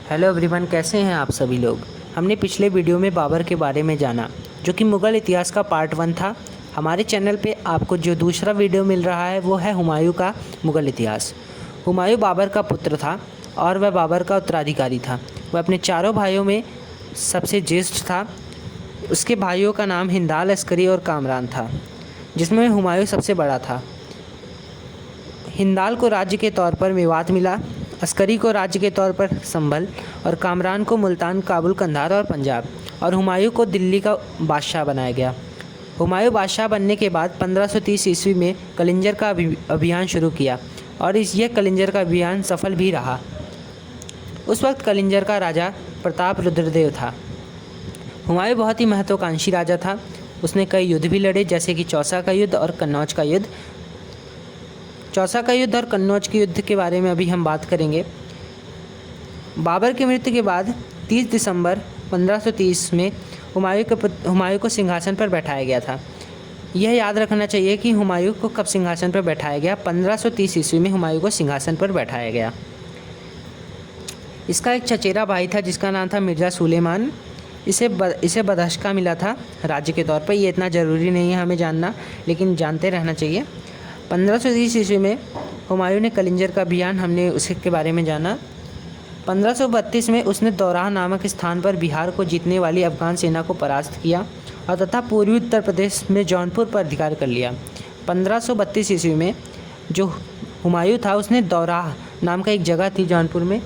Hello everyone, कैसे हैं आप सभी लोग। हमने पिछले वीडियो में बाबर के बारे में जाना, जो कि मुग़ल इतिहास का पार्ट 1 था। हमारे चैनल पे आपको जो दूसरा वीडियो मिल रहा है वो है हुमायूं का मुग़ल इतिहास। हुमायूं बाबर का पुत्र था और वह बाबर का उत्तराधिकारी था। वह अपने चारों भाइयों में सबसे ज्येष्ठ था। उसके भाइयों का नाम हिंदाल, अस्करी और कामरान था, जिसमें हुमायूं सबसे बड़ा था। हिंदाल को राज्य के तौर पर मेवात मिला, अस्करी को राज्य के तौर पर संभल और कामरान को मुल्तान, काबुल, कंधार और पंजाब, और हुमायूं को दिल्ली का बादशाह बनाया गया। हुमायूं बादशाह बनने के बाद 1530 ईस्वी में कलिंजर का अभियान शुरू किया और यह कलिंजर का अभियान सफल भी रहा। उस वक्त कलिंजर का राजा प्रताप रुद्रदेव था। हुमायूं बहुत ही महत्वाकांक्षी राजा था। उसने कई युद्ध भी लड़े, जैसे कि चौसा का युद्ध और कन्नौज का युद्ध। चौसा का युद्ध और कन्नौज के युद्ध के बारे में अभी हम बात करेंगे। बाबर की मृत्यु के बाद 30 दिसंबर 1530 में हुमायूं को सिंहासन पर बैठाया गया था। यह याद रखना चाहिए कि हुमायूं को कब सिंहासन पर बैठाया गया। 1530 ईस्वी में हुमायूं को सिंहासन पर बैठाया गया। इसका एक चचेरा भाई था जिसका नाम था मिर्ज़ा सुलेमान। इसे बदहश्का मिला था राज्य के तौर पर। ये इतना ज़रूरी नहीं है हमें जानना, लेकिन जानते रहना चाहिए। 1530 ईस्वी में हुमायूं ने कलिंजर का अभियान, हमने उसके बारे में जाना। 1532 में उसने दौराह नामक स्थान पर बिहार को जीतने वाली अफगान सेना को परास्त किया और तथा पूर्वी उत्तर प्रदेश में जौनपुर पर अधिकार कर लिया। 1532 ईस्वी में जो हुमायूं था उसने दौराह नाम का एक जगह थी जौनपुर में,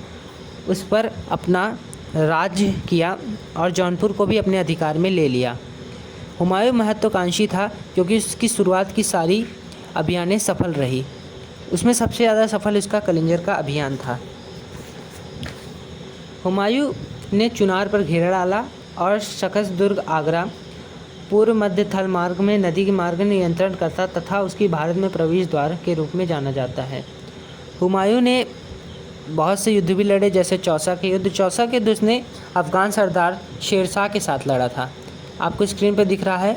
उस पर अपना राज्य किया और जौनपुर को भी अपने अधिकार में ले लिया। हुमायूं महत्वाकांक्षी था क्योंकि उसकी शुरुआत की सारी अभियानें सफल रही। उसमें सबसे ज़्यादा सफल इसका कलिंजर का अभियान था। हुमायूं ने चुनार पर घेरा डाला और शकस दुर्ग, आगरा, पूर्व मध्य थल मार्ग में नदी के मार्ग नियंत्रण करता तथा उसकी भारत में प्रवेश द्वार के रूप में जाना जाता है। हुमायूं ने बहुत से युद्ध भी लड़े, जैसे चौसा के युद्ध। चौसा के युद्ध उसने अफ़गान सरदार शेरशाह के साथ लड़ा था। आपको स्क्रीन पर दिख रहा है।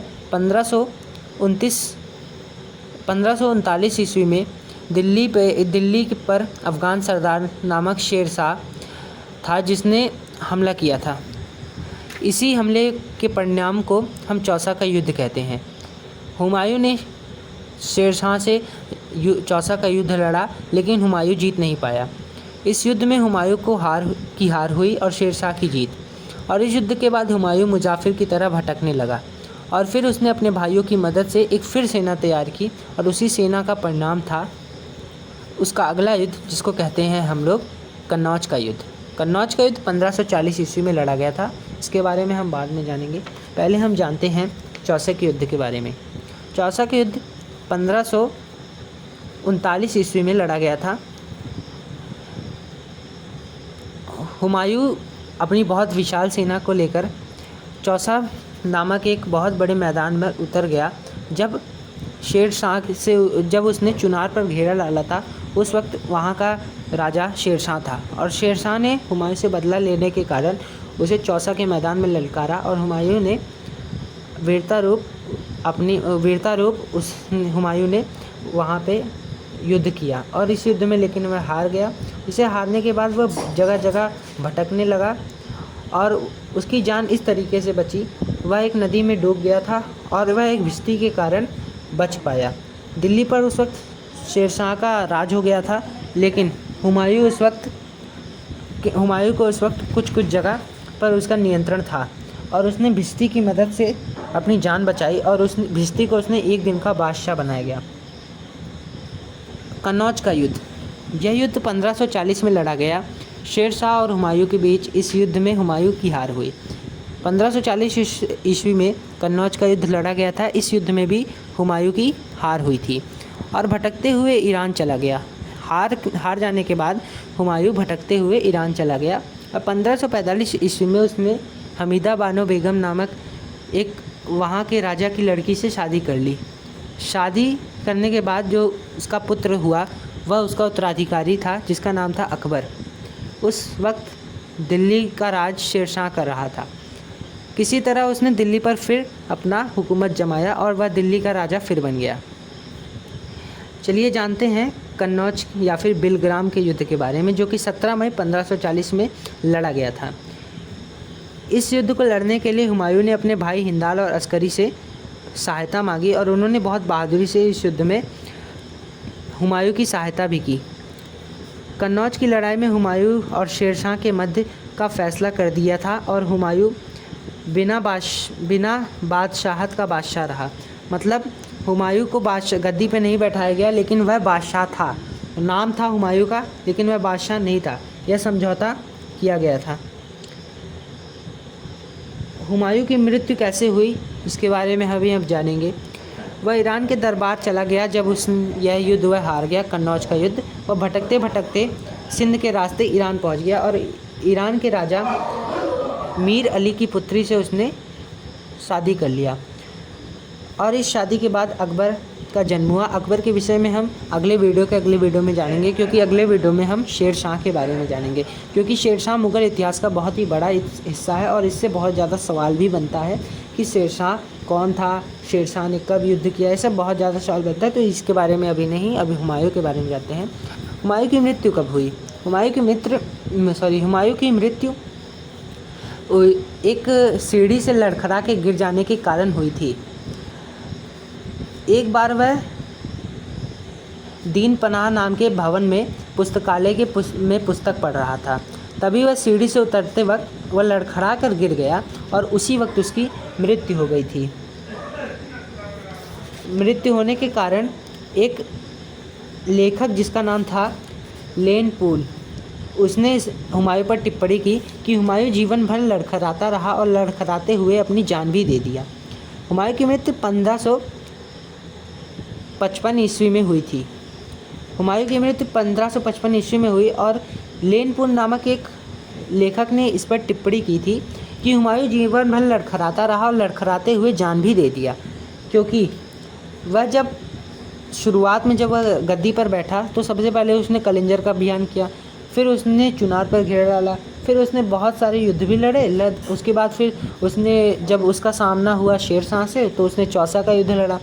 1539 ईस्वी में दिल्ली पर अफ़गान सरदार नामक शेरशाह था जिसने हमला किया था। इसी हमले के परिणाम को हम चौसा का युद्ध कहते हैं। हुमायूं ने शेरशाह से चौसा का युद्ध लड़ा, लेकिन हुमायूं जीत नहीं पाया। इस युद्ध में हुमायूं को हार हुई और शेरशाह की जीत। और इस युद्ध के बाद हुमायूं मुजाफिर की तरह भटकने लगा और फिर उसने अपने भाइयों की मदद से एक फिर सेना तैयार की और उसी सेना का परिणाम था उसका अगला युद्ध, जिसको कहते हैं हम लोग कन्नौज का युद्ध। कन्नौज का युद्ध 1540 ईस्वी में लड़ा गया था। इसके बारे में हम बाद में जानेंगे। पहले हम जानते हैं चौसा के युद्ध के बारे में। चौसा के युद्ध 1539 ईस्वी में लड़ा गया था। हुमायूं अपनी बहुत विशाल सेना को लेकर चौसा नामक एक बहुत बड़े मैदान में उतर गया। जब उसने चुनार पर घेरा डाला था, उस वक्त वहाँ का राजा शेरशाह था और शेरशाह ने हुमायूं से बदला लेने के कारण उसे चौसा के मैदान में ललकारा और हुमायूं ने हुमायूं ने वहाँ पे युद्ध किया और इस युद्ध में लेकिन वह हार गया। इसे हारने के बाद वह जगह जगह भटकने लगा और उसकी जान इस तरीके से बची, वह एक नदी में डूब गया था और वह एक भिश्ती के कारण बच पाया। दिल्ली पर उस वक्त शेरशाह का राज हो गया था, लेकिन हुमायूं को उस वक्त कुछ जगह पर उसका नियंत्रण था और उसने भिश्ती की मदद से अपनी जान बचाई और भिश्ती को उसने एक दिन का बादशाह बनाया गया। कन्नौज का युद्ध, यह युद्ध 1540 में लड़ा गया। शेरशाह और हुमायूं के बीच इस युद्ध में हुमायूं की हार हुई। 1540 ईस्वी में कन्नौज का युद्ध लड़ा गया था। इस युद्ध में भी हुमायूं की हार हुई थी और भटकते हुए ईरान चला गया। हार जाने के बाद हुमायूं भटकते हुए ईरान चला गया और 1545 ईस्वी में उसने हमीदा बानो बेगम नामक एक वहाँ के राजा की लड़की से शादी कर ली। शादी करने के बाद जो उसका पुत्र हुआ वह उसका उत्तराधिकारी था, जिसका नाम था अकबर। उस वक्त दिल्ली का राज शेरशाह कर रहा था। किसी तरह उसने दिल्ली पर फिर अपना हुकूमत जमाया और वह दिल्ली का राजा फिर बन गया। चलिए जानते हैं कन्नौज या फिर बिलग्राम के युद्ध के बारे में, जो कि 17 मई 1540 में लड़ा गया था। इस युद्ध को लड़ने के लिए हुमायूं ने अपने भाई हिंदाल और अस्करी से सहायता मांगी और उन्होंने बहुत बहादुरी से इस युद्ध में हुमायूं की सहायता भी की। कन्नौज की लड़ाई में हुमायूं और शेरशाह के मध्य का फैसला कर दिया था और हुमायूं बिना बादशाहत का बादशाह रहा। मतलब हुमायूं को गद्दी पे नहीं बैठाया गया, लेकिन वह बादशाह था। नाम था हुमायूं का, लेकिन वह बादशाह नहीं था। यह समझौता किया गया था। हुमायूं की मृत्यु कैसे हुई, इसके बारे में अब जानेंगे। वह ईरान के दरबार चला गया। जब यह युद्ध वह हार गया, कन्नौज का युद्ध, वह भटकते भटकते सिंध के रास्ते ईरान पहुंच गया और ईरान के राजा मीर अली की पुत्री से उसने शादी कर लिया। और इस शादी के बाद अकबर का जन्म हुआ। अकबर के विषय में हम अगले वीडियो में जानेंगे, क्योंकि अगले वीडियो में हम शेरशाह के बारे में जानेंगे, क्योंकि शेरशाह मुग़ल इतिहास का बहुत ही बड़ा हिस्सा है और इससे बहुत ज़्यादा सवाल भी बनता है कि शेरशाह कौन था, शेरशाह ने कब युद्ध किया, ये सब बहुत ज़्यादा सवाल बनता है। तो इसके बारे में अभी नहीं, अभी हुमायूं के बारे में जाते हैं। हुमायूं की मृत्यु कब हुई? हुमायूं की मृत्यु एक सीढ़ी से लड़खड़ा के गिर जाने के कारण हुई थी। एक बार वह दीन पनाह नाम के भवन में पुस्तकालय में पुस्तक पढ़ रहा था। तभी वह सीढ़ी से उतरते वक्त वह लड़खड़ा कर गिर गया और उसी वक्त उसकी मृत्यु हो गई थी। मृत्यु होने के कारण एक लेखक जिसका नाम था लेन पूल, उसने हुमायूं पर टिप्पणी की कि हुमायूं जीवन भर लड़खड़ाता रहा और लड़खड़ाते हुए अपनी जान भी दे दिया। हुमायूं की मृत्यु 1555 ईस्वी में हुई थी। हुमायूं की मृत्यु 1555 ईस्वी में हुई और लेनपुर नामक एक लेखक ने इस पर टिप्पणी की थी कि हुमायूं जीवन भर लड़खड़ाता रहा और लड़खड़ाते हुए जान भी दे दिया, क्योंकि वह जब शुरुआत में जब वह गद्दी पर बैठा तो सबसे पहले उसने कलिंजर का अभियान किया, फिर उसने चुनार पर घेर डाला, फिर उसने बहुत सारे युद्ध भी लड़े। उसके बाद फिर उसने जब उसका सामना हुआ शेरशाह से तो उसने चौसा का युद्ध लड़ा।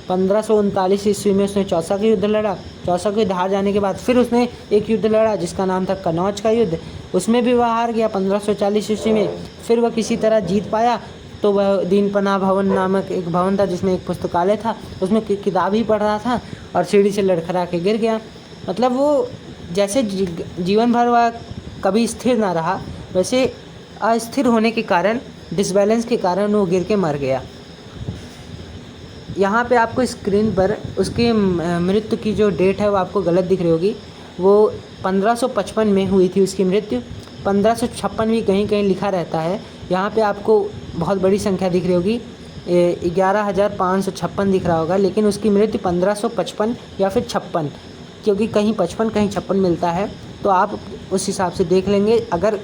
1539 ईस्वी में उसने चौसा का युद्ध लड़ा। चौसा को हार जाने के बाद फिर उसने एक युद्ध लड़ा जिसका नाम था कन्नौज का युद्ध, उसमें भी वह हार गया 1540 ईस्वी में। फिर वह किसी तरह जीत पाया तो वह दीन पनाह भवन नामक एक भवन था जिसमें एक पुस्तकालय था, उसमें किताब ही पढ़ रहा था और सीढ़ी से लड़खड़ा के गिर गया। मतलब वो जैसे जीवन भर वह कभी स्थिर ना रहा, वैसे अस्थिर होने के कारण, डिसबैलेंस के कारण वो गिर के मर गया। यहाँ पे आपको स्क्रीन पर उसकी मृत्यु की जो डेट है वो आपको गलत दिख रही होगी। वो 1555 में हुई थी उसकी मृत्यु। 1556 भी कहीं कहीं लिखा रहता है। यहाँ पे आपको बहुत बड़ी संख्या दिख रही होगी, 11,556 दिख रहा होगा, लेकिन उसकी मृत्यु 1555 या फिर 56, क्योंकि कहीं 55 कहीं 56 मिलता है। तो आप उस हिसाब से देख लेंगे। अगर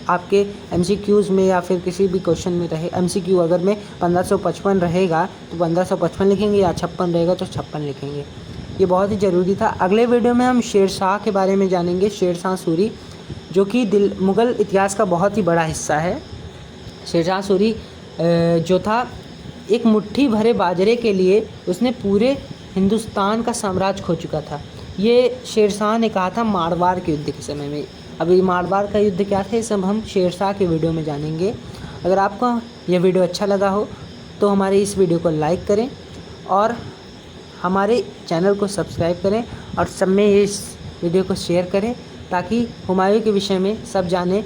आपके MCQs में या फिर किसी भी क्वेश्चन में रहे MCQ अगर में 1555 रहेगा तो 1555 लिखेंगे, या 56 रहेगा तो 56 लिखेंगे। ये बहुत ही ज़रूरी था। अगले वीडियो में हम शेरशाह के बारे में जानेंगे, शेरशाह सूरी, जो कि मुग़ल इतिहास का बहुत ही बड़ा हिस्सा है। शेरशाह सूरी जो था, एक मुट्ठी भरे बाजरे के लिए उसने पूरे हिंदुस्तान का साम्राज्य खो चुका था। ये शेरशाह ने कहा था मारवाड़ के युद्ध के समय में। अभी मारवाड़ का युद्ध क्या था, ये सब हम शेरशाह के वीडियो में जानेंगे। अगर आपको यह वीडियो अच्छा लगा हो तो हमारे इस वीडियो को लाइक करें और हमारे चैनल को सब्सक्राइब करें और सब में इस वीडियो को शेयर करें, ताकि हुमायूं के विषय में सब जाने